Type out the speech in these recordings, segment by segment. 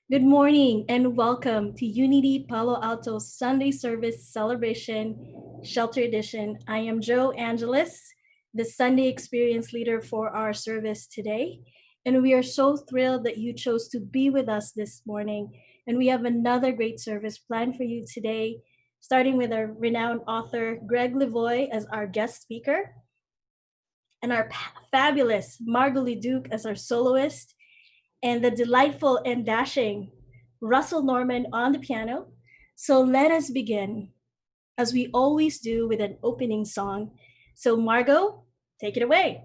Good morning and welcome to Unity Palo Alto Sunday Service Celebration Shelter Edition. I am Joe Angeles, the Sunday Experience Leader for our service today. And we are so thrilled that you chose to be with us this morning. And we have another great service planned for you today, starting with our renowned author, Gregg Levoy, as our guest speaker, and our fabulous Margo LeDuc as our soloist, and the delightful and dashing Russell Norman on the piano. So let us begin, as we always do, with an opening song. So, Margo, take it away.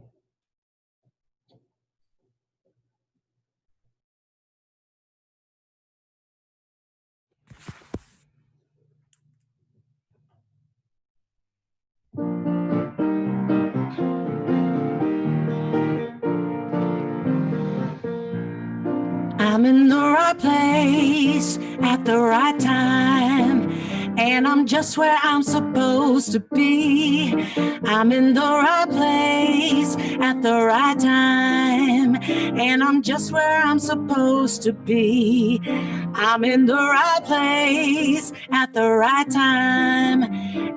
I'm in the right place at the right time, and I'm just where I'm supposed to be. I'm in the right place at the right time, and I'm just where I'm supposed to be. I'm in the right place at the right time,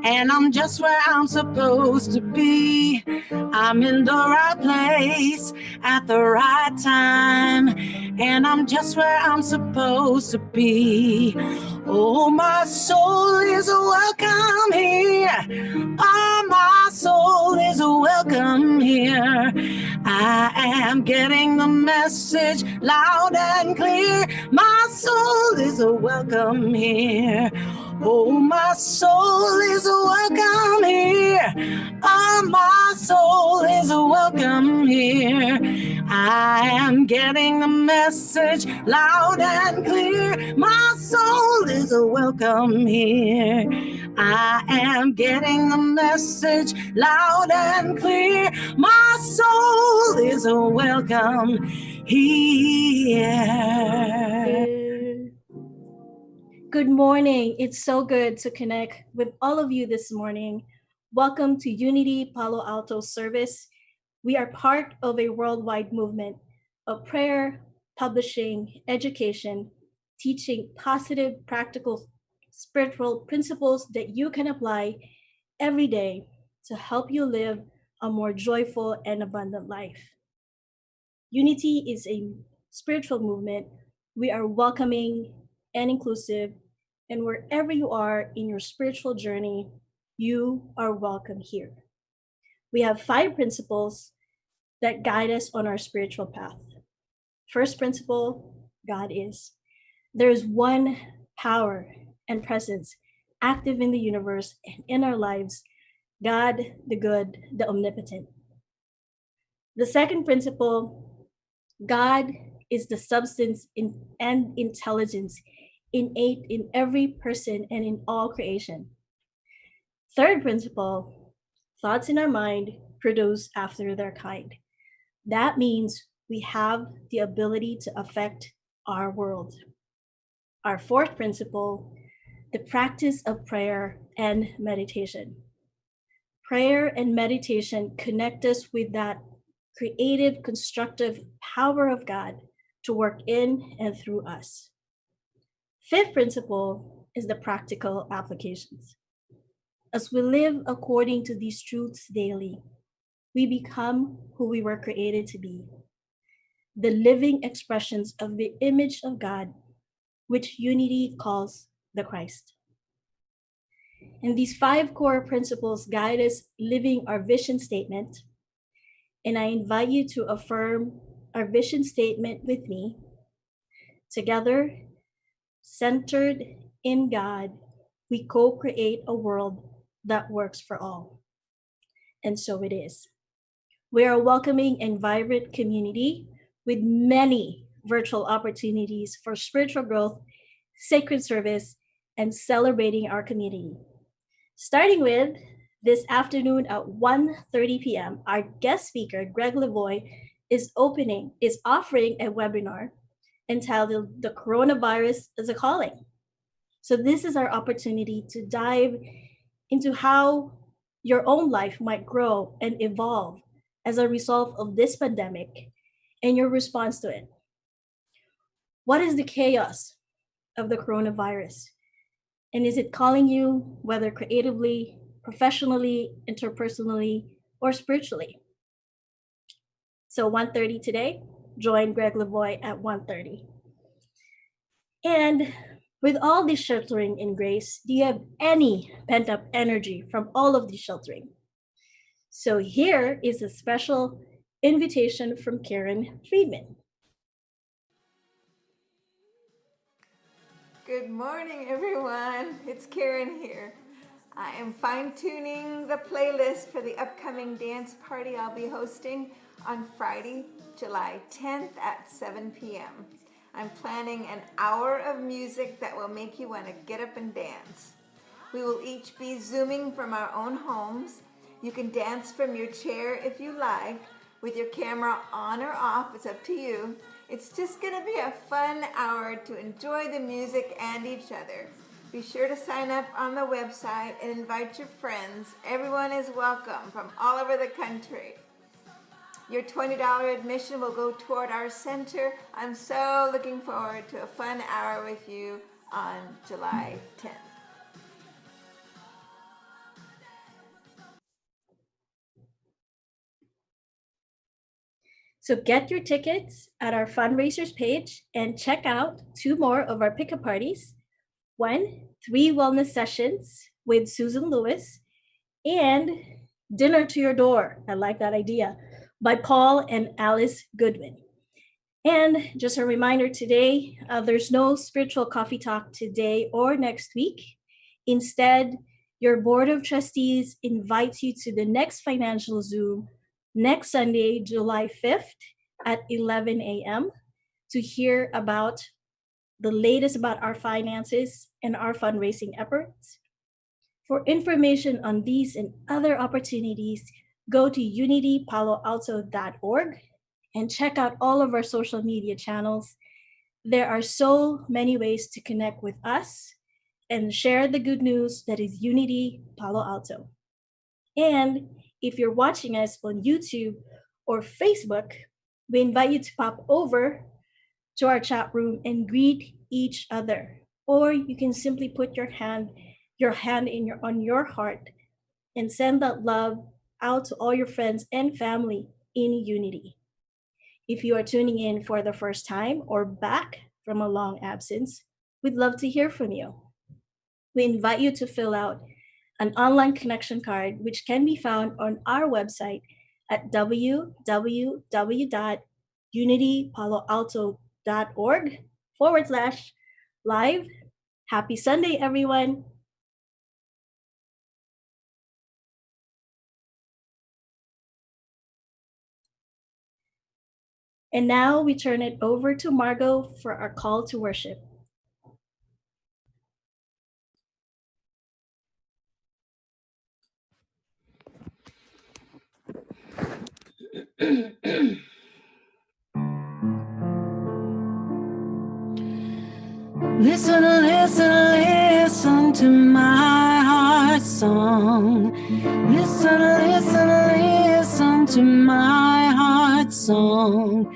and I'm just where I'm supposed to be. I'm in the right place at the right time, and I'm just where I'm supposed to be. Oh, my soul is welcome here. Oh, my soul is welcome here. I am getting the message loud and clear. My soul is welcome here. Oh, my soul is welcome here. Oh, my soul is welcome here. I am getting the message loud and clear. My soul is welcome here. I am getting the message loud and clear. My soul is welcome here. Good morning. It's so good to connect with all of you this morning. Welcome to Unity Palo Alto service. We are part of a worldwide movement of prayer, publishing, education, teaching positive, practical, spiritual principles that you can apply every day to help you live a more joyful and abundant life. Unity is a spiritual movement. We are welcoming and inclusive, and wherever you are in your spiritual journey, you are welcome here. We have 5 principles that guide us on our spiritual path. First principle, God is. There is one power and presence active in the universe and in our lives, God, the good, the omnipotent. The second principle, God is the substance and intelligence innate in every person and in all creation. Third principle, thoughts in our mind produce after their kind. That means we have the ability to affect our world. Our fourth principle, the practice of prayer and meditation. Prayer and meditation connect us with that creative, constructive power of God to work in and through us. Fifth principle is the practical applications. As we live according to these truths daily, we become who we were created to be, the living expressions of the image of God, which Unity calls the Christ. And these 5 core principles guide us living our vision statement. And I invite you to affirm our vision statement with me. Together, centered in God, we co-create a world that works for all. And so it is. We are a welcoming and vibrant community with many virtual opportunities for spiritual growth, sacred service, and celebrating our community. Starting with this afternoon at 1:30 p.m., our guest speaker, Gregg Levoy, is offering a webinar entitled The Coronavirus is a Calling. So this is our opportunity to dive into how your own life might grow and evolve as a result of this pandemic and your response to it. What is the chaos of the coronavirus? And is it calling you, whether creatively, professionally, interpersonally, or spiritually? So 1:30 today, join Gregg Levoy at 1:30. And with all this sheltering in grace, do you have any pent up energy from all of this sheltering? So here is a special invitation from Karen Friedman. Good morning, everyone. It's Karen here. I am fine-tuning the playlist for the upcoming dance party I'll be hosting on Friday, July 10th at 7 p.m. I'm planning an hour of music that will make you want to get up and dance. We will each be Zooming from our own homes. You can dance from your chair if you like, with your camera on or off, it's up to you. It's just going to be a fun hour to enjoy the music and each other. Be sure to sign up on the website and invite your friends. Everyone is welcome from all over the country. Your $20 admission will go toward our center. I'm so looking forward to a fun hour with you on July 10th. So get your tickets at our fundraisers page and check out two more of our pickup parties. One, 3 wellness sessions with Susan Lewis, and Dinner to Your Door. I like that idea, by Paul and Alice Goodwin. And just a reminder today, there's no spiritual coffee talk today or next week. Instead, your board of trustees invites you to the next financial Zoom next Sunday, July 5th at 11 a.m. to hear about the latest about our finances and our fundraising efforts. For information on these and other opportunities, go to unitypaloalto.org and check out all of our social media channels. There are so many ways to connect with us and share the good news that is Unity Palo Alto. And if you're watching us on YouTube or Facebook, we invite you to pop over to our chat room and greet each other. Or you can simply put your hand in your on your heart and send that love out to all your friends and family in unity. If you are tuning in for the first time or back from a long absence, we'd love to hear from you. We invite you to fill out an online connection card, which can be found on our website at www.unitypaloalto.org/live. Happy Sunday, everyone. And now we turn it over to Margo for our call to worship. Listen, listen, listen to my heart song. Listen, listen, listen to my heart song.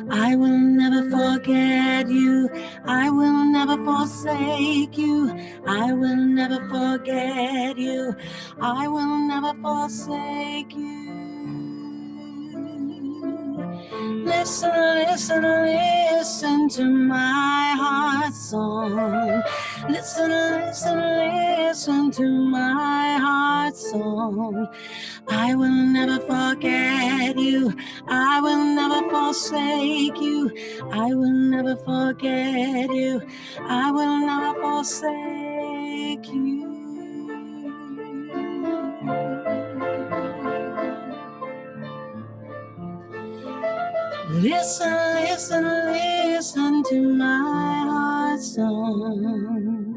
I will never forget you. I will never forsake you. I will never forget you. I will never forsake you. Listen, listen, listen to my heart song. Listen, listen, listen to my heart song. I will never forget you. I will never forsake you. I will never forget you. I will never forsake you. Listen, listen, listen to my heart song.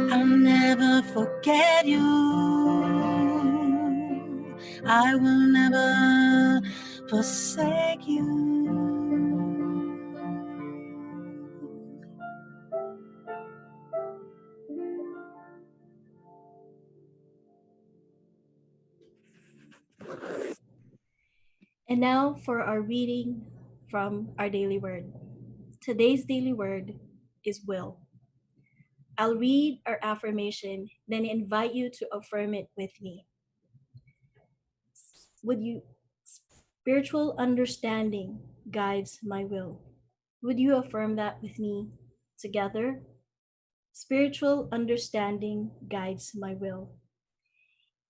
I'll never forget you. I will never forsake you. And now for our reading from our daily word. Today's daily word is will. I'll read our affirmation, then invite you to affirm it with me. Would you spiritual understanding guides my will? Would you affirm that with me together? Spiritual understanding guides my will.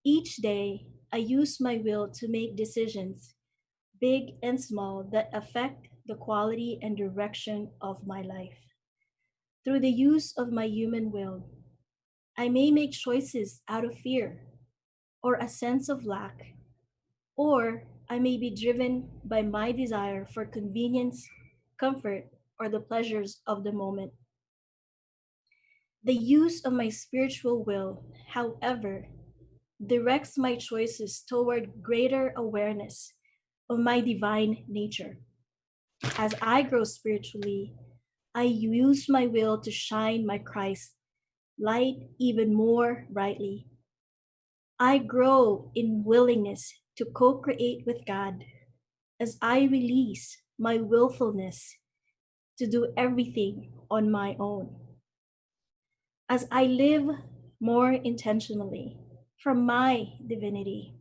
Each day, I use my will to make decisions, big and small, that affect the quality and direction of my life. Through the use of my human will, I may make choices out of fear or a sense of lack, or I may be driven by my desire for convenience, comfort, or the pleasures of the moment. The use of my spiritual will, however, directs my choices toward greater awareness of my divine nature. As I grow spiritually, I use my will to shine my Christ light even more brightly. I grow in willingness to co create with God as I release my willfulness to do everything on my own. As I live more intentionally from my divinity,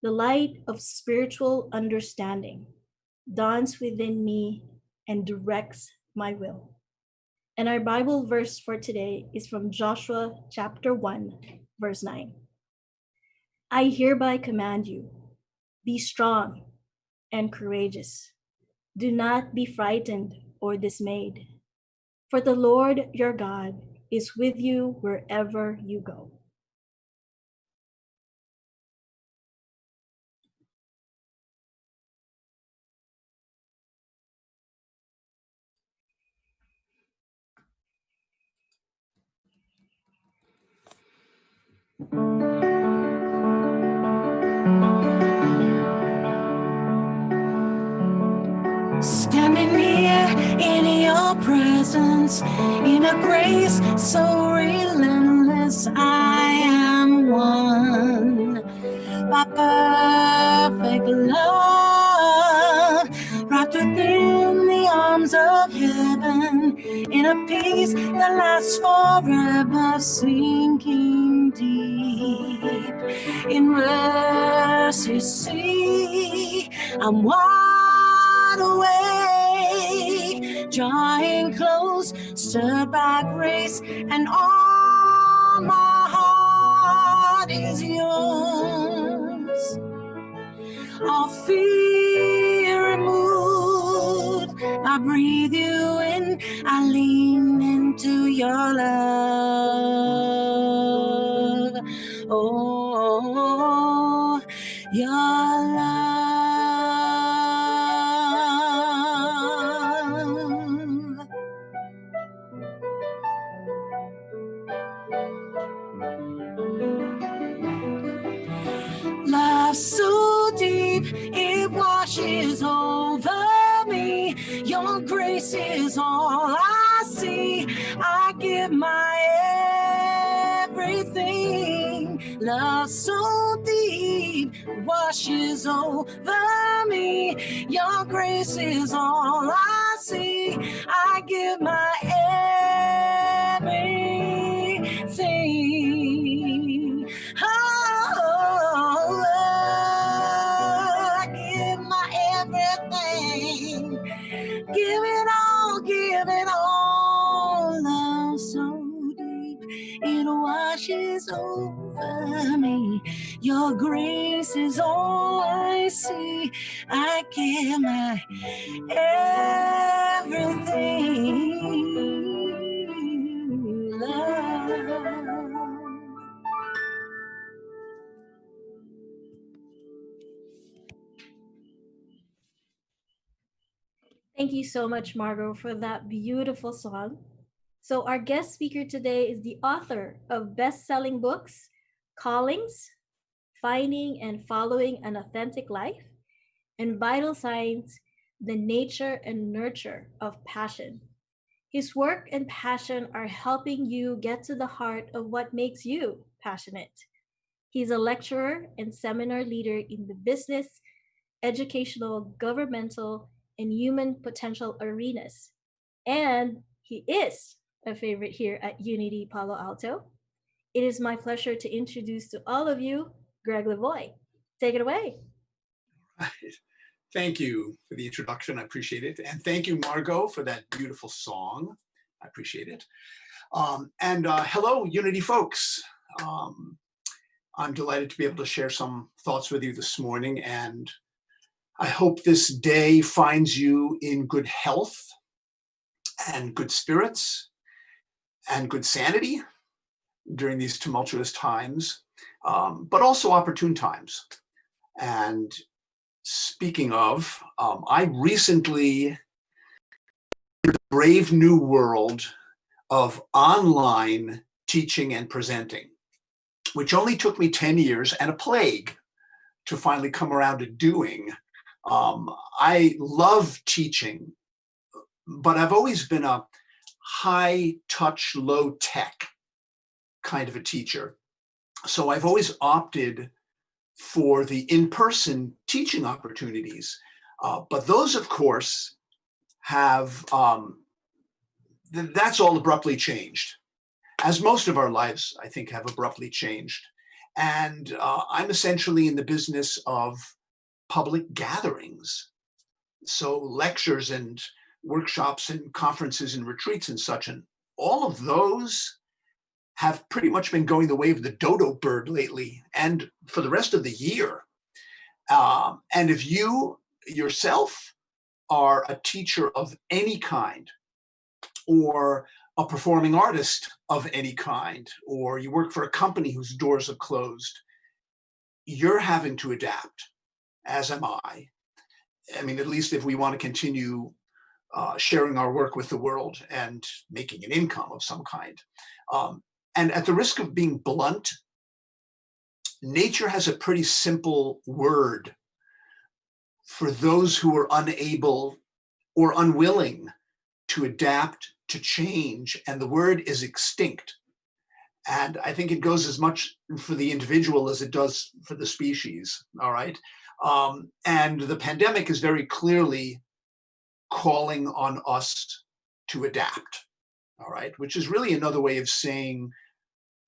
the light of spiritual understanding dawns within me and directs my will. And our Bible verse for today is from Joshua chapter 1, verse 9. I hereby command you, be strong and courageous. Do not be frightened or dismayed, for the Lord your God is with you wherever you go. Standing here in your presence, in a grace so relentless, I am one by perfect love, wrapped within the arms of heaven, in a peace that lasts forever, sinking deep in mercy. See, I'm wide awake, drawing close, stirred by grace, and all my heart is yours. All fear removed, I breathe you in, I lean into your love. Oh, your love. Love so deep, it washes over me. Your grace is all I see. I give my everything. Love so deep, washes over me. Your grace is all I see. I give my everything. Oh, I give my everything. Give it all, give it all. Love so deep, it washes over me. Your grace is all I see. I give my everything. Love. Thank you so much, Margo, for that beautiful song. So, our guest speaker today is the author of best selling books, Callings, Finding and Following an Authentic Life, and Vital Signs, The Nature and Nurture of Passion. His work and passion are helping you get to the heart of what makes you passionate. He's a lecturer and seminar leader in the business, educational, governmental, and human potential arenas. and he is a favorite here at Unity Palo Alto. It is my pleasure to introduce to all of you Gregg Levoy. Take it away. Thank you for the introduction. I appreciate it. And thank you, Margo, for that beautiful song. I appreciate it. Hello, Unity folks. I'm delighted to be able to share some thoughts with you this morning. And I hope this day finds you in good health and good spirits and good sanity during these tumultuous times, but also opportune times. And speaking of, I recently the brave new world of online teaching and presenting, which only took me 10 years and a plague to finally come around to doing. I love teaching, but I've always been a high touch, low tech kind of a teacher. So I've always opted for the in-person teaching opportunities. But those, of course, have, that's all abruptly changed, as most of our lives, I think, have abruptly changed. And I'm essentially in the business of public gatherings. So lectures and workshops and conferences and retreats and such, and all of those have pretty much been going the way of the dodo bird lately and for the rest of the year. And if you yourself are a teacher of any kind, or a performing artist of any kind, or you work for a company whose doors have closed, you're having to adapt, as am I. I mean, at least if we want to continue sharing our work with the world and making an income of some kind. And at the risk of being blunt, nature has a pretty simple word for those who are unable or unwilling to adapt, to change, and the word is extinct. And I think it goes as much for the individual as it does for the species, all right? And the pandemic is very clearly calling on us to adapt, all right? Which is really another way of saying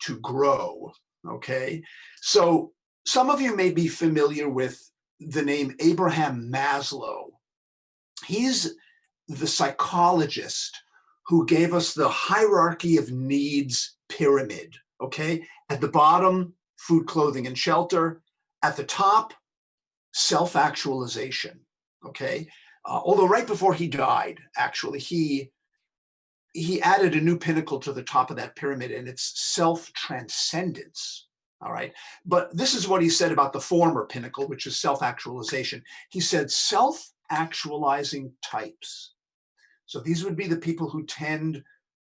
to grow, okay? So some of you may be familiar with the name Abraham Maslow. He's the psychologist who gave us the hierarchy of needs pyramid, okay? At the bottom, food, clothing, and shelter. At the top, self-actualization, okay? Although right before he died, actually, he added a new pinnacle to the top of that pyramid, and it's self-transcendence, all right? But this is what he said about the former pinnacle, which is self-actualization. He said, self-actualizing types. So these would be the people who tend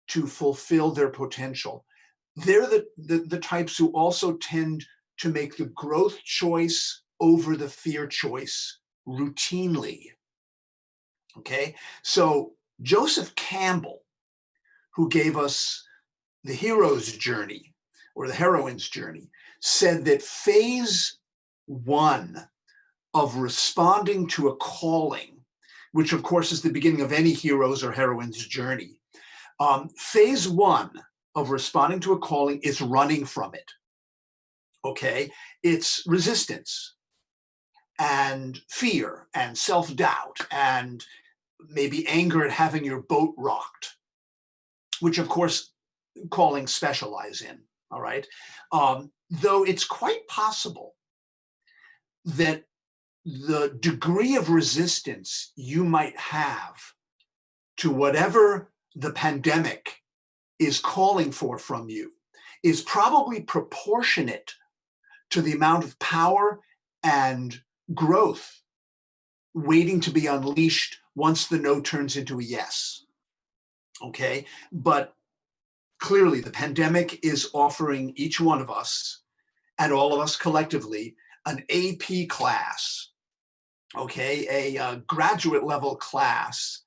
to fulfill their potential. They're the types who also tend to make the growth choice over the fear choice routinely, okay? So Joseph Campbell, who gave us the hero's journey or the heroine's journey, said that phase one of responding to a calling, which of course is the beginning of any hero's or heroine's journey, phase one of responding to a calling is running from it, okay? It's resistance and fear and self-doubt and maybe anger at having your boat rocked, which of course callings specialize in, all right? Though it's quite possible that the degree of resistance you might have to whatever the pandemic is calling for from you is probably proportionate to the amount of power and growth waiting to be unleashed once the no turns into a yes, okay? But clearly the pandemic is offering each one of us and all of us collectively an AP class, okay? A graduate level class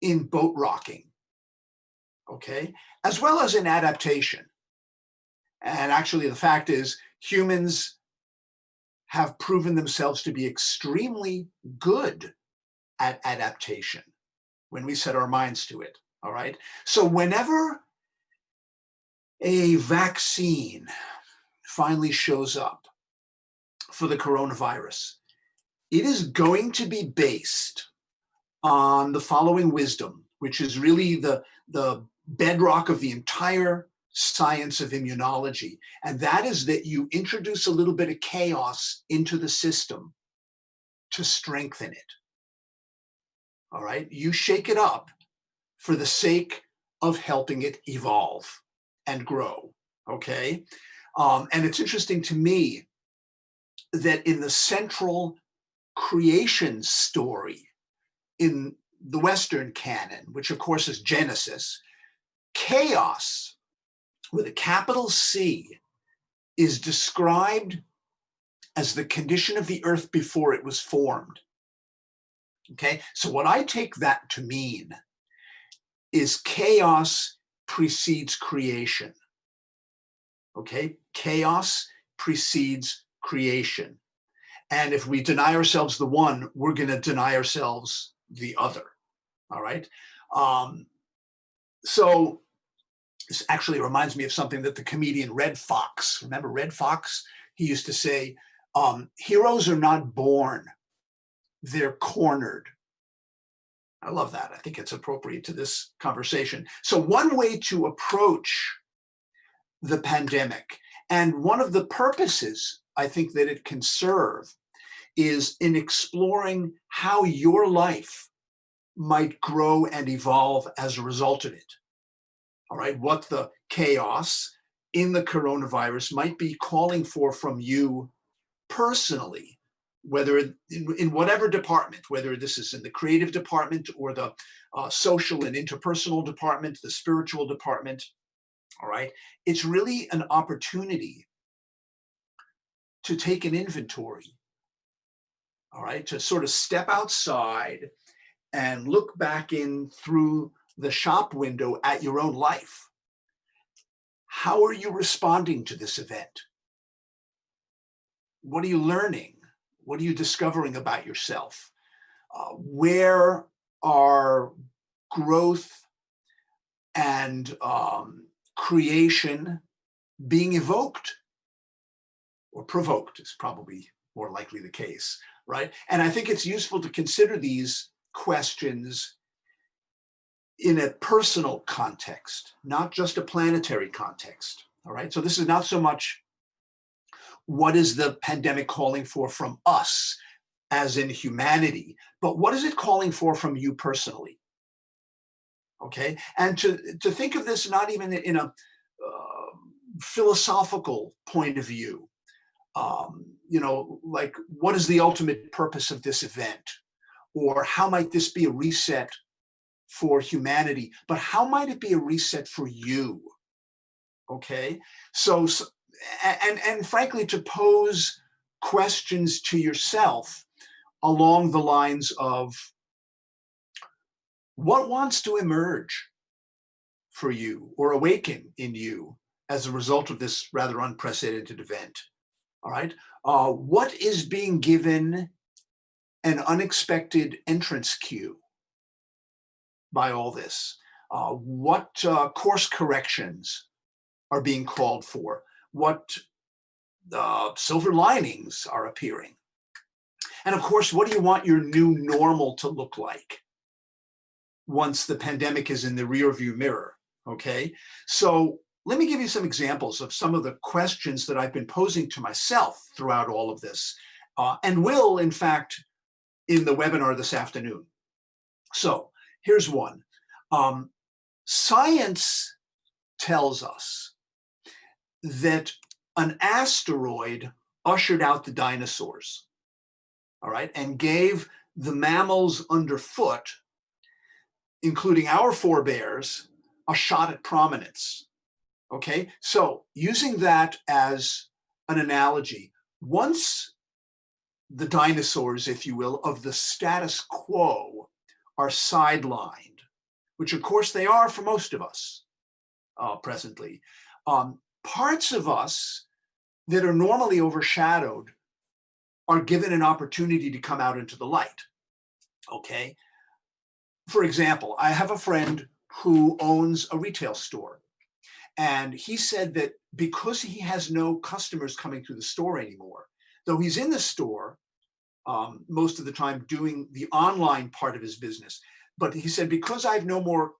in boat rocking, okay? As well as in adaptation. And actually the fact is humans have proven themselves to be extremely good at adaptation. when we set our minds to it. All right. So whenever a vaccine finally shows up for the coronavirus, it is going to be based on the following wisdom, which is really the bedrock of the entire science of immunology. And that is that you introduce a little bit of chaos into the system to strengthen it. All right. You shake it up for the sake of helping it evolve and grow. Okay. And it's interesting to me that in the central creation story in the Western canon, which of course is Genesis, chaos with a capital C is described as the condition of the earth before it was formed. Okay, so what I take that to mean is chaos precedes creation. Okay, chaos precedes creation. And if we deny ourselves the one, we're going to deny ourselves the other. All right. So this actually reminds me of something that the comedian Red Fox, remember Red Fox? He used to say, heroes are not born, they're cornered. I love that. I think it's appropriate to this conversation. So one way to approach the pandemic, and one of the purposes I think that it can serve, is in exploring how your life might grow and evolve as a result of it. All right, what the chaos in the coronavirus might be calling for from you personally, whether in whatever department, whether this is in the creative department or the social and interpersonal department, the spiritual department. All right, it's really an opportunity to take an inventory. All right, to sort of step outside and look back in through the shop window at your own life. How are you responding to this event? What are you learning? What are you discovering about yourself? Where are growth and creation being evoked or provoked is probably more likely the case, right? And I think it's useful to consider these questions in a personal context, not just a planetary context. All right. So this is not so much what is the pandemic calling for from us as in humanity, but what is it calling for from you personally? Okay. And to think of this not even in a philosophical point of view, like what is the ultimate purpose of this event? Or how might this be a reset for humanity, but how might it be a reset for you? Okay, so and frankly, to pose questions to yourself along the lines of what wants to emerge for you or awaken in you as a result of this rather unprecedented event. All right, what is being given an unexpected entrance cue by all this? What course corrections are being called for? What silver linings are appearing? And of course, what do you want your new normal to look like once the pandemic is in the rearview mirror? Okay, so let me give you some examples of some of the questions that I've been posing to myself throughout all of this, and will, in fact, in the webinar this afternoon. So here's one. Science tells us that an asteroid ushered out the dinosaurs, all right, and gave the mammals underfoot, including our forebears, a shot at prominence. Okay, so using that as an analogy, once the dinosaurs, if you will, of the status quo are sidelined, which of course they are for most of us presently, parts of us that are normally overshadowed are given an opportunity to come out into the light. Okay, For example, I have a friend who owns a retail store. And he said that because he has no customers coming through the store anymore, though he's in the store most of the time doing the online part of his business, but he said, because I have no more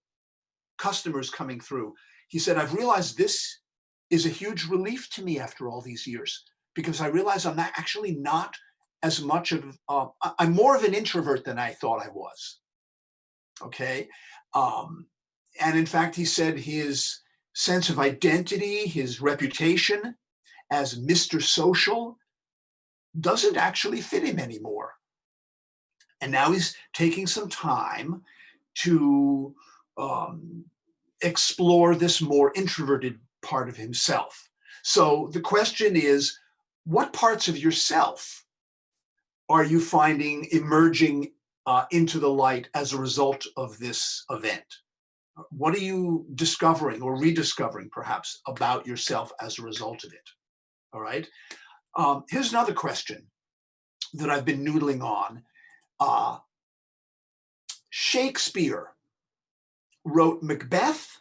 customers coming through, he said, I've realized this is a huge relief to me after all these years, because I realize I'm not actually not as much of, I'm more of an introvert than I thought I was. Okay. And in fact, he said his sense of identity, his reputation as Mr. Social doesn't actually fit him anymore. And now he's taking some time to explore this more introverted part of himself. So the question is, what parts of yourself are you finding emerging into the light as a result of this event? What are you discovering or rediscovering perhaps about yourself as a result of it? All right. Here's another question that I've been noodling on. Shakespeare wrote Macbeth,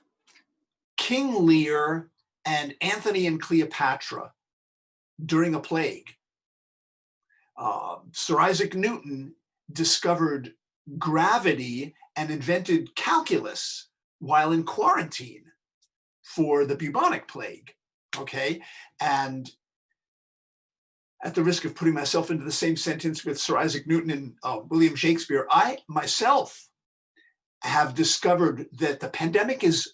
King Lear, and Antony and Cleopatra during a plague. Sir Isaac Newton discovered gravity and invented calculus while in quarantine for the bubonic plague. Okay. And at the risk of putting myself into the same sentence with Sir Isaac Newton and William Shakespeare, I myself have discovered that the pandemic has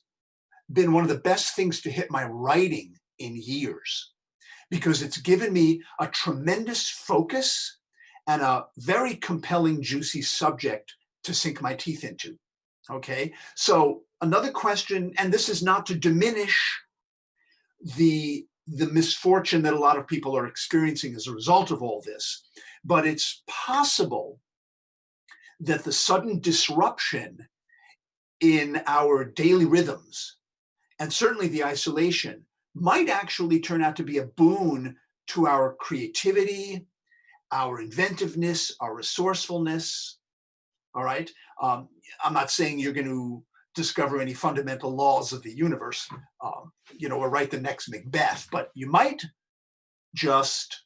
been one of the best things to hit my writing in years, because it's given me a tremendous focus and a very compelling, juicy subject to sink my teeth into. Okay, so another question, and this is not to diminish the misfortune that a lot of people are experiencing as a result of all this, but it's possible that the sudden disruption in our daily rhythms, and certainly the isolation, might actually turn out to be a boon to our creativity, our inventiveness, our resourcefulness. All right. I'm not saying you're going to discover any fundamental laws of the universe, or write the next Macbeth, but you might just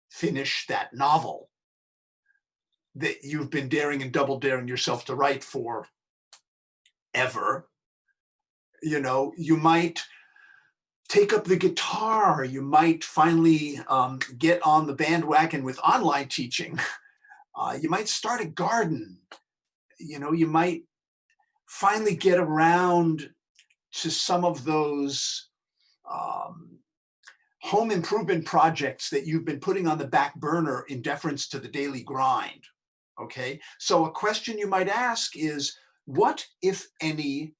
finish that novel that you've been daring and double daring yourself to write for ever. You might take up the guitar. You might finally get on the bandwagon with online teaching. You might start a garden. You might finally get around to some of those home improvement projects that you've been putting on the back burner in deference to the daily grind. Okay, so a question you might ask is, what, if any,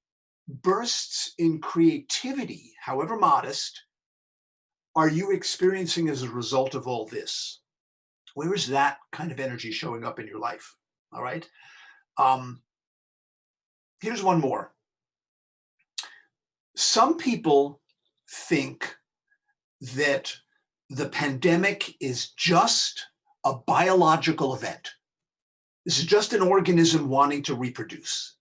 bursts in creativity, however modest, are you experiencing as a result of all this? Where is that kind of energy showing up in your life? All right. Here's one more. Some people think that the pandemic is just a biological event. This is just an organism wanting to reproduce.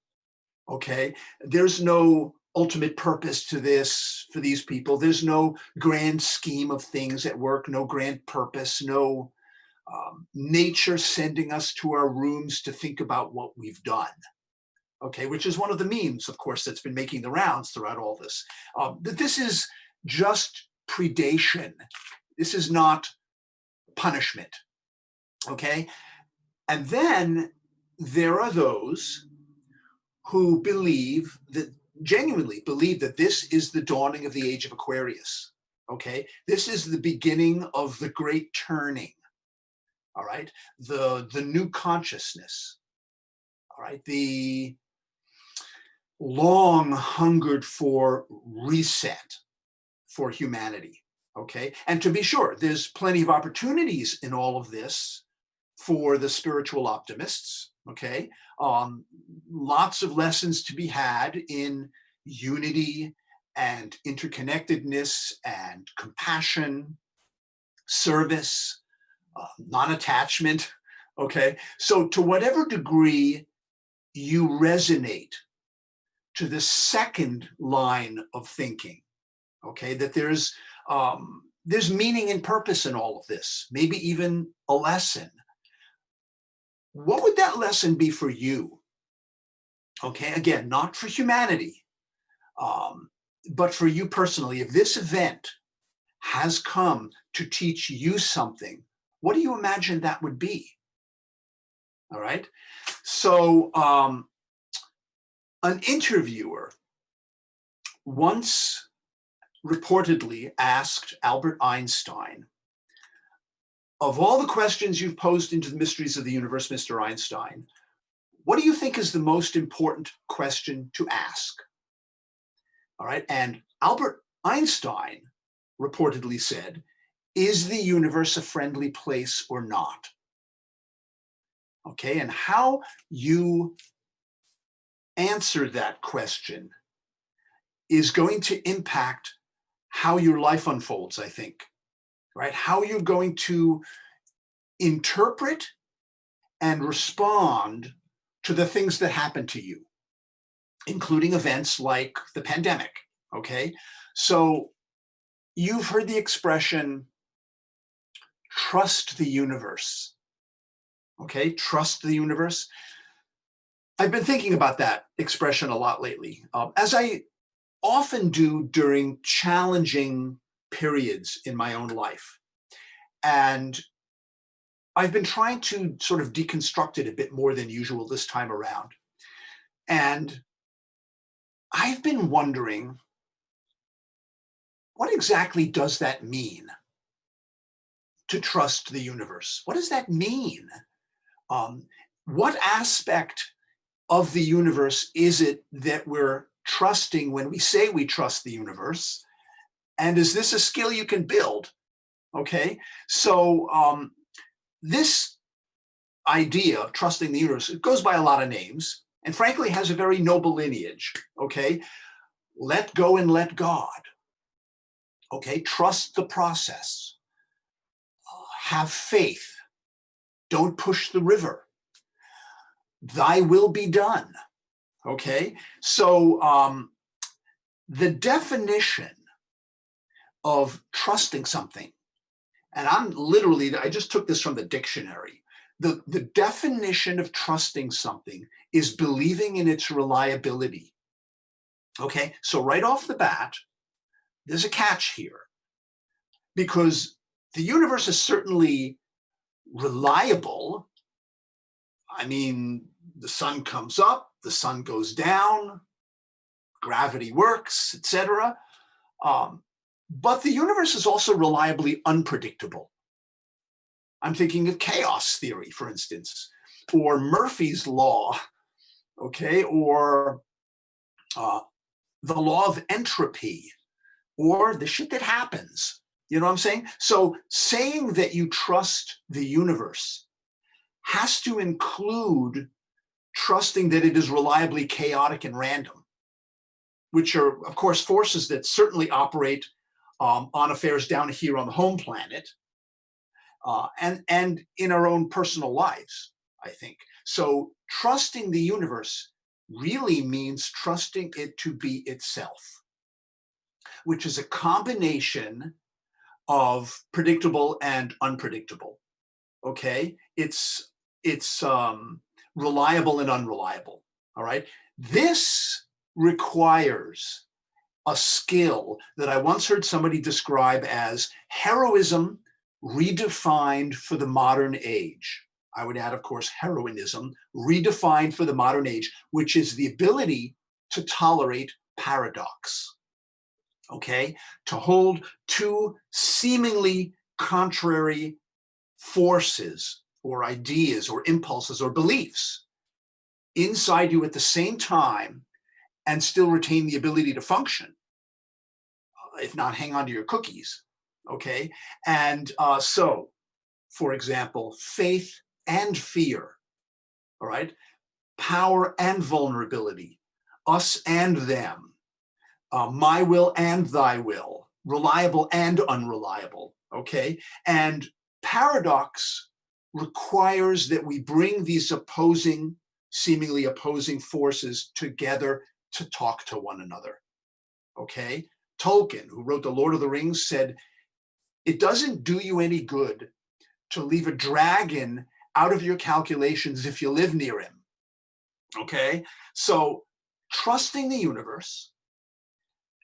Okay, there's no ultimate purpose to this for these people. There's no grand scheme of things at work, no grand purpose, no nature sending us to our rooms to think about what we've done. Okay, which is one of the memes, of course, that's been making the rounds throughout all this. That this is just predation. This is not punishment. Okay, and then there are those who genuinely believe that this is the dawning of the age of Aquarius. Okay, this is the beginning of the great turning. All right, the new consciousness. All right, the long hungered for reset for humanity. Okay, and to be sure, there's plenty of opportunities in all of this for the spiritual optimists. Okay, lots of lessons to be had in unity and interconnectedness and compassion, service, non-attachment. Okay, so to whatever degree you resonate to the second line of thinking, okay, that there's meaning and purpose in all of this, maybe even a lesson. What would that lesson be for you? Okay, again, not for humanity, but for you personally. If this event has come to teach you something, what do you imagine that would be? All right. So an interviewer once reportedly asked Albert Einstein, of all the questions you've posed into the mysteries of the universe, Mr. Einstein, what do you think is the most important question to ask? All right. And Albert Einstein reportedly said, is the universe a friendly place or not? Okay. And how you answer that question is going to impact how your life unfolds, I think, right? How you're going to interpret and respond to the things that happen to you, including events like the pandemic, okay? So you've heard the expression, trust the universe, okay? Trust the universe. I've been thinking about that expression a lot lately, as I often do during challenging periods in my own life. And I've been trying to sort of deconstruct it a bit more than usual this time around. And I've been wondering, what exactly does that mean, to trust the universe? What does that mean? What aspect of the universe is it that we're trusting when we say we trust the universe? And is this a skill you can build? Okay, so this idea of trusting the universe, it goes by a lot of names, and frankly has a very noble lineage. Okay, let go and let God. Okay, trust the process. Have faith. Don't push the river. Thy will be done. Okay, so the definition of trusting something, and I just took this from the dictionary. The definition of trusting something is believing in its reliability. Okay, so right off the bat, there's a catch here, because the universe is certainly reliable. I mean, the sun comes up, the sun goes down, gravity works, etc. But the universe is also reliably unpredictable. I'm thinking of chaos theory, for instance, or Murphy's law, okay, or the law of entropy, or the shit that happens. You know what I'm saying? So saying that you trust the universe has to include trusting that it is reliably chaotic and random, which are, of course, forces that certainly operate on affairs down here on the home planet, and in our own personal lives, I think. So trusting the universe really means trusting it to be itself, which is a combination of predictable and unpredictable. Okay, it's reliable and unreliable. All right, this requires a skill that I once heard somebody describe as heroism redefined for the modern age. I would add, of course, heroinism redefined for the modern age, which is the ability to tolerate paradox. Okay, to hold two seemingly contrary forces or ideas or impulses or beliefs inside you at the same time and still retain the ability to function, if not hang on to your cookies. Okay, and so, for example, faith and fear, all right, power and vulnerability, us and them, my will and thy will, reliable and unreliable, okay? And paradox requires that we bring these opposing seemingly opposing forces together to talk to one another. Okay? Tolkien, who wrote The Lord of the Rings, said, it doesn't do you any good to leave a dragon out of your calculations if you live near him. Okay? So trusting the universe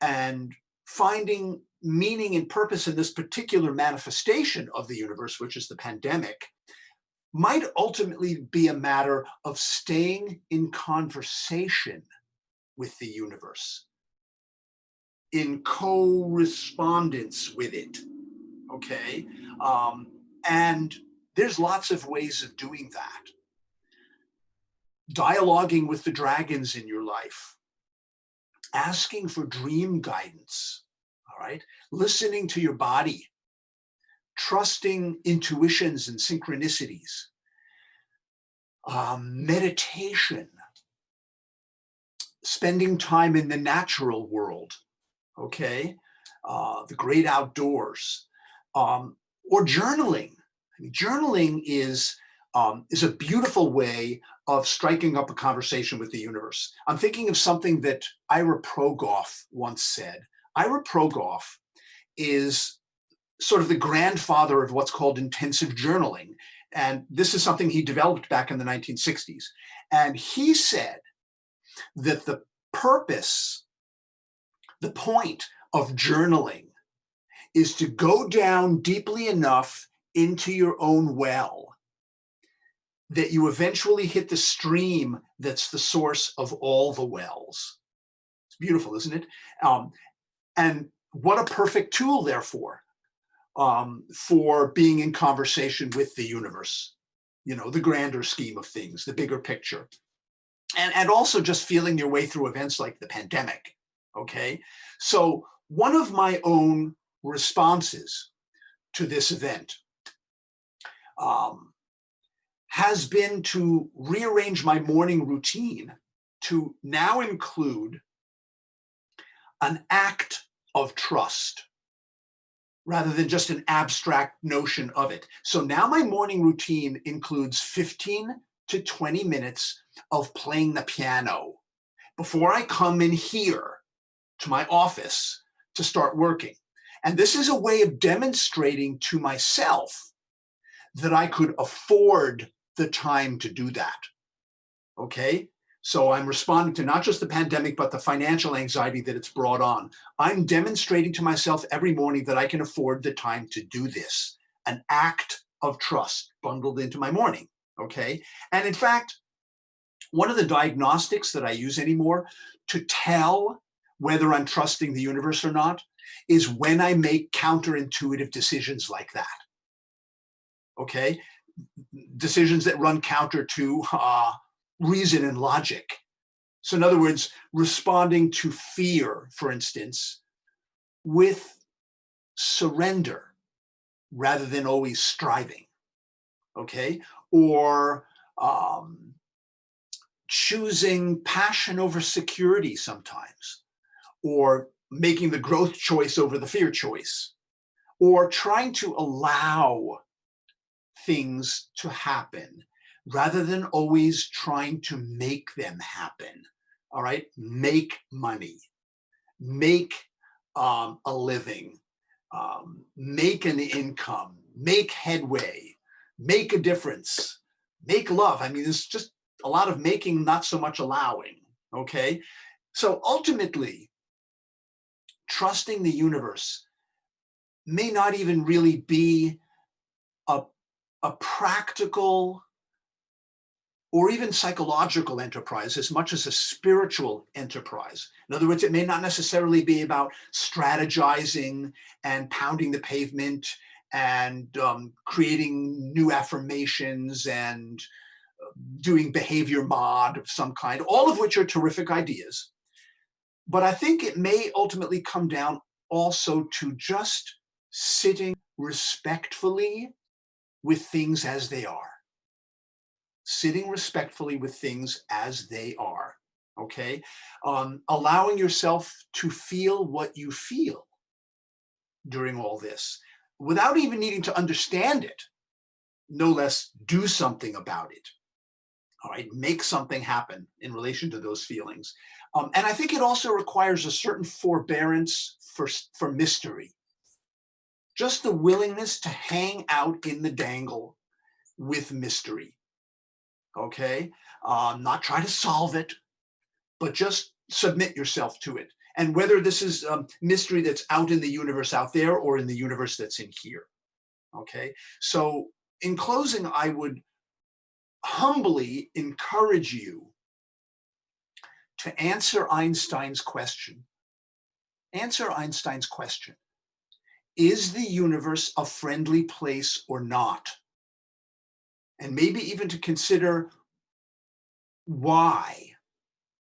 and finding meaning and purpose in this particular manifestation of the universe, which is the pandemic, might ultimately be a matter of staying in conversation with the universe, in co-respondence with it. Okay? And there's lots of ways of doing that. Dialoguing with the dragons in your life, asking for dream guidance, all right? Listening to your body, trusting intuitions and synchronicities, meditation, spending time in the natural world, okay? The great outdoors, or journaling. I mean, journaling is a beautiful way of striking up a conversation with the universe. I'm thinking of something that Ira Progoff once said. Ira Progoff is sort of the grandfather of what's called intensive journaling. And this is something he developed back in the 1960s. And he said that the purpose, the point of journaling is to go down deeply enough into your own well that you eventually hit the stream that's the source of all the wells. It's beautiful, isn't it? And what a perfect tool, therefore, for being in conversation with the universe, the grander scheme of things, the bigger picture. And also just feeling your way through events like the pandemic, okay? So one of my own responses to this event has been to rearrange my morning routine to now include an act of trust rather than just an abstract notion of it. So now my morning routine includes 15 to 20 minutes of playing the piano before I come in here to my office to start working. And this is a way of demonstrating to myself that I could afford the time to do that. Okay? So I'm responding to not just the pandemic, but the financial anxiety that it's brought on. I'm demonstrating to myself every morning that I can afford the time to do this, an act of trust bundled into my morning. Okay? And in fact, one of the diagnostics that I use anymore to tell whether I'm trusting the universe or not is when I make counterintuitive decisions like that. Okay? Decisions that run counter to reason and logic. So in other words, responding to fear, for instance, with surrender rather than always striving, okay? Or choosing passion over security sometimes, or making the growth choice over the fear choice, or trying to allow things to happen rather than always trying to make them happen. All right, make money, make a living, make an income, make headway, make a difference, make love. I mean, there's just a lot of making, not so much allowing. Okay, so ultimately, trusting the universe may not even really be a practical or even psychological enterprise as much as a spiritual enterprise. In other words, it may not necessarily be about strategizing and pounding the pavement and creating new affirmations and doing behavior mod of some kind, all of which are terrific ideas. But I think it may ultimately come down also to just sitting respectfully with things as they are. Sitting respectfully with things as they are, okay? Allowing yourself to feel what you feel during all this without even needing to understand it, no less do something about it, All right, make something happen in relation to those feelings. And I think it also requires a certain forbearance for mystery. Just the willingness to hang out in the dangle with mystery. Okay, not try to solve it, but just submit yourself to it. And whether this is mystery that's out in the universe out there or in the universe that's in here. Okay, so in closing, I would humbly encourage you to answer Einstein's question. Answer Einstein's question. Is the universe a friendly place or not? And maybe even to consider why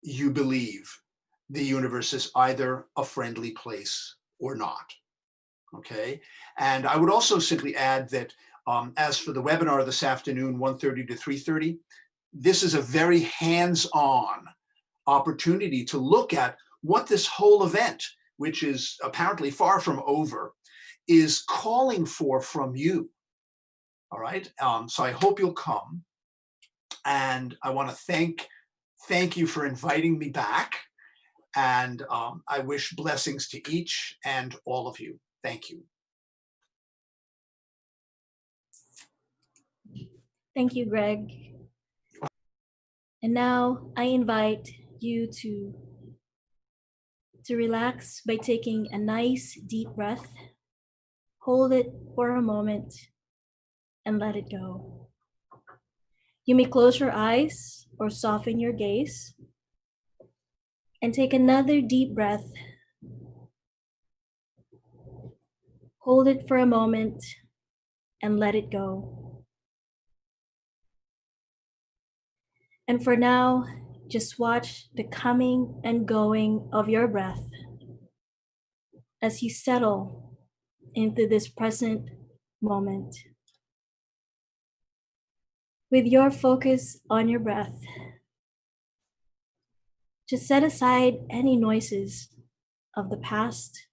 you believe the universe is either a friendly place or not. Okay. And I would also simply add that as for the webinar this afternoon, 1:30 to 3:30, this is a very hands-on opportunity to look at what this whole event, which is apparently far from over, is calling for from you. All right. So I hope you'll come. And I want to thank you for inviting me back. And I wish blessings to each and all of you. Thank you. Thank you, Greg. And now I invite you to relax by taking a nice deep breath. Hold it for a moment and let it go. You may close your eyes or soften your gaze and take another deep breath. Hold it for a moment and let it go. And for now, just watch the coming and going of your breath as you settle into this present moment. With your focus on your breath, just set aside any noises of the past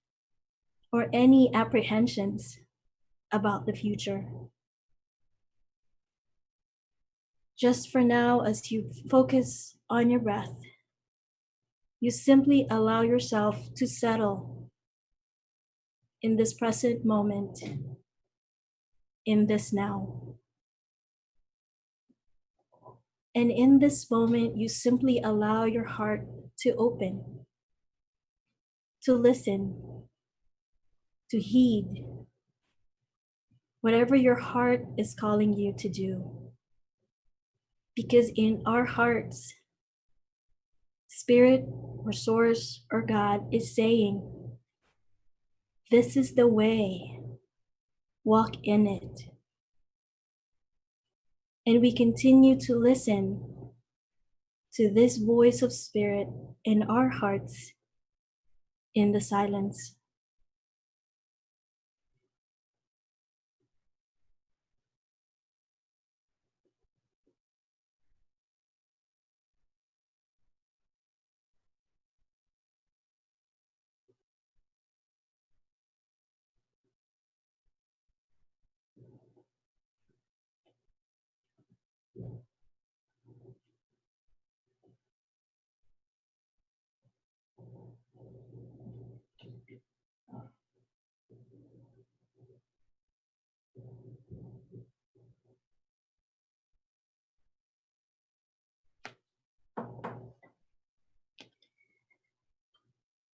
or any apprehensions about the future. Just for now, as you focus on your breath, you simply allow yourself to settle in this present moment, in this now. And in this moment, you simply allow your heart to open, to listen, to heed whatever your heart is calling you to do. Because in our hearts, Spirit or Source or God is saying, this is the way, walk in it. And we continue to listen to this voice of Spirit in our hearts in the silence.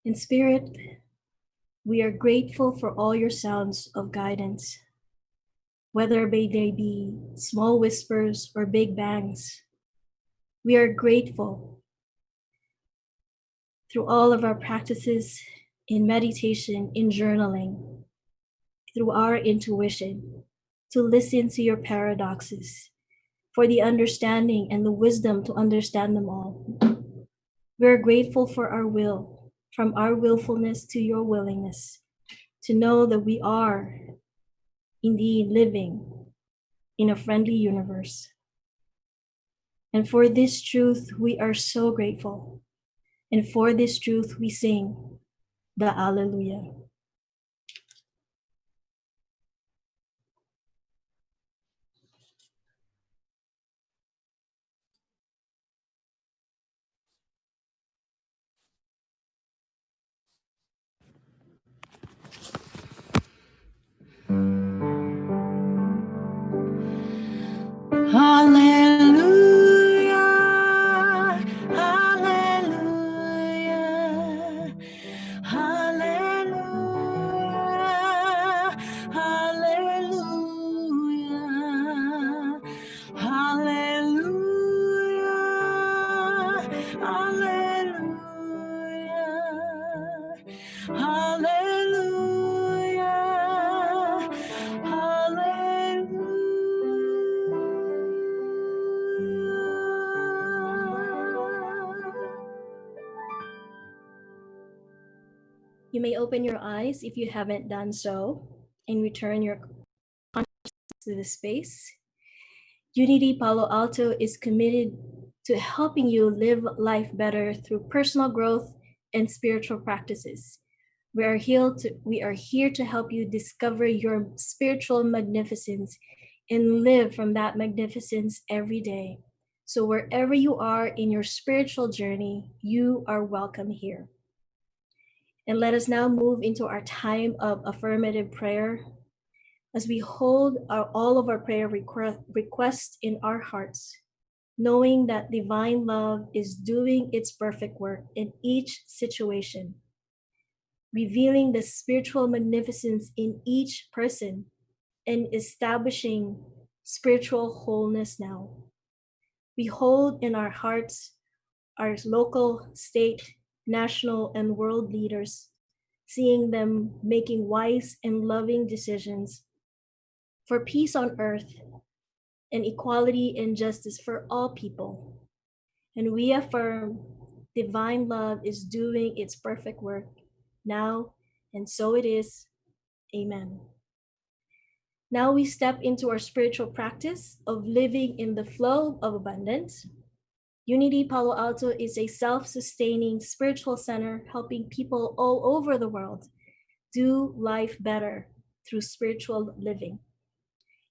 In Spirit, we are grateful for all your sounds of guidance, whether they be small whispers or big bangs. We are grateful through all of our practices in meditation, in journaling, through our intuition, to listen to your paradoxes, for the understanding and the wisdom to understand them all. We are grateful for our will, from our willfulness to your willingness, to know that we are indeed living in a friendly universe. And for this truth, we are so grateful. And for this truth, we sing the Alleluia. Hallelujah. Hallelujah. You may open your eyes if you haven't done so and return your consciousness to the space. Unity Palo Alto is committed to helping you live life better through personal growth and spiritual practices. We are here to help you discover your spiritual magnificence and live from that magnificence every day. So, wherever you are in your spiritual journey, you are welcome here. And let us now move into our time of affirmative prayer as we hold all of our prayer requests in our hearts, knowing that divine love is doing its perfect work in each situation, revealing the spiritual magnificence in each person and establishing spiritual wholeness now. We hold in our hearts our local, state, national, and world leaders, seeing them making wise and loving decisions for peace on earth and equality and justice for all people. And we affirm divine love is doing its perfect work now, and so it is. Amen. Now we step into our spiritual practice of living in the flow of abundance. Unity Palo Alto is a self sustaining spiritual center helping people all over the world do life better through spiritual living.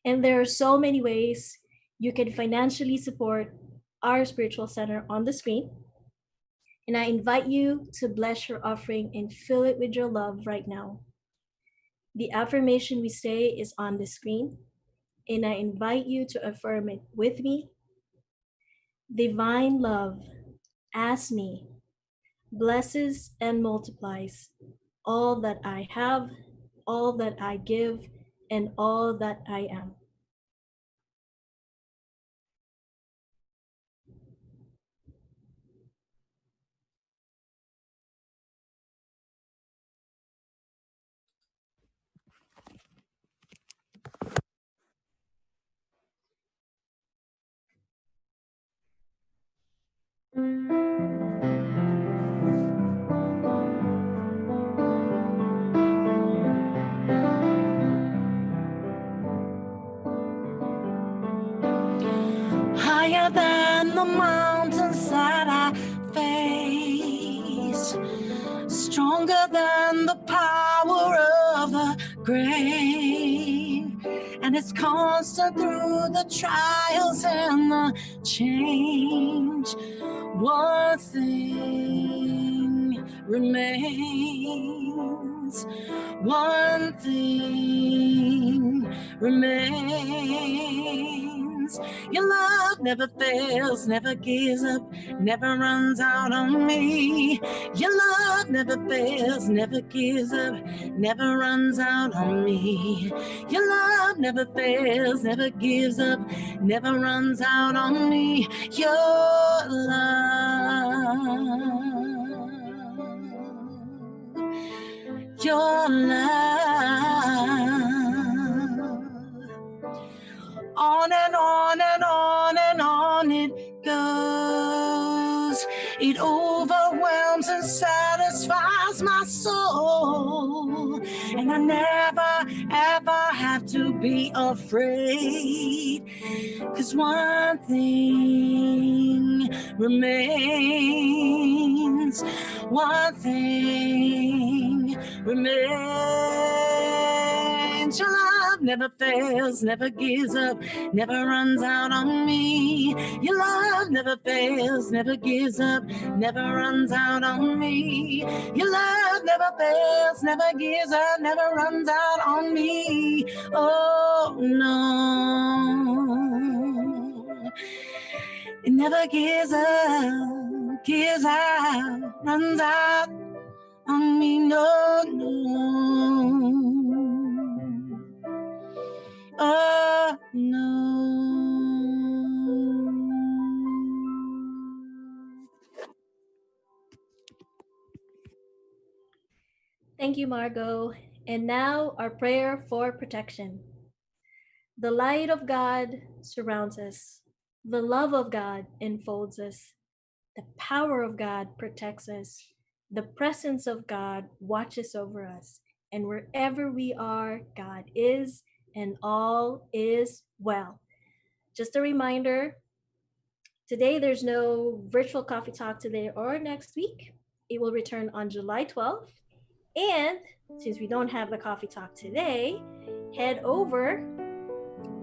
And there are so many ways you can financially support our spiritual center on the screen. And I invite you to bless your offering and fill it with your love right now. The affirmation we say is on the screen, and I invite you to affirm it with me. Divine love, as me, blesses and multiplies all that I have, all that I give, and all that I am. Higher than the mountains that I face, stronger than the power of the grave, and it's constant through the trials and the change. One thing remains, one thing remains. Your love never fails, never gives up, never runs out on me. Your love never fails, never gives up, never runs out on me. Your love never fails, never gives up, never runs out on me. Your love. On and on and on and on it goes. It overwhelms and satisfies my soul. And I never ever have to be afraid. 'Cause one thing remains. One thing remains. Your love never fails, never gives up, never runs out on me. Your love never fails, never gives up, never runs out on me. Your love never fails, never gives up, never runs out on me. Oh no, it never gives up, runs out on me. No, no. Oh no. Thank you, Margo. And now our prayer for protection. The light of God surrounds us. The love of God enfolds us. The power of God protects us. The presence of God watches over us. And wherever we are, God is, and all is well. Just a reminder, today there's no virtual coffee talk today or next week. It will return on July 12th. And since we don't have the coffee talk today, head over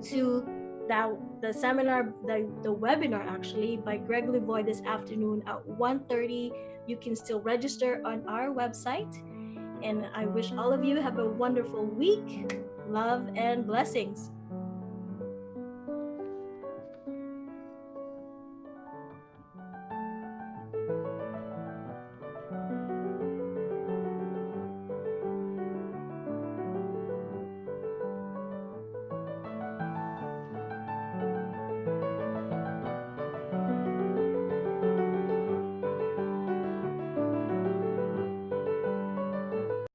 to the seminar, the webinar actually by Gregg Levoy this afternoon at 1:30. You can still register on our website. And I wish all of you have a wonderful week. Love and blessings.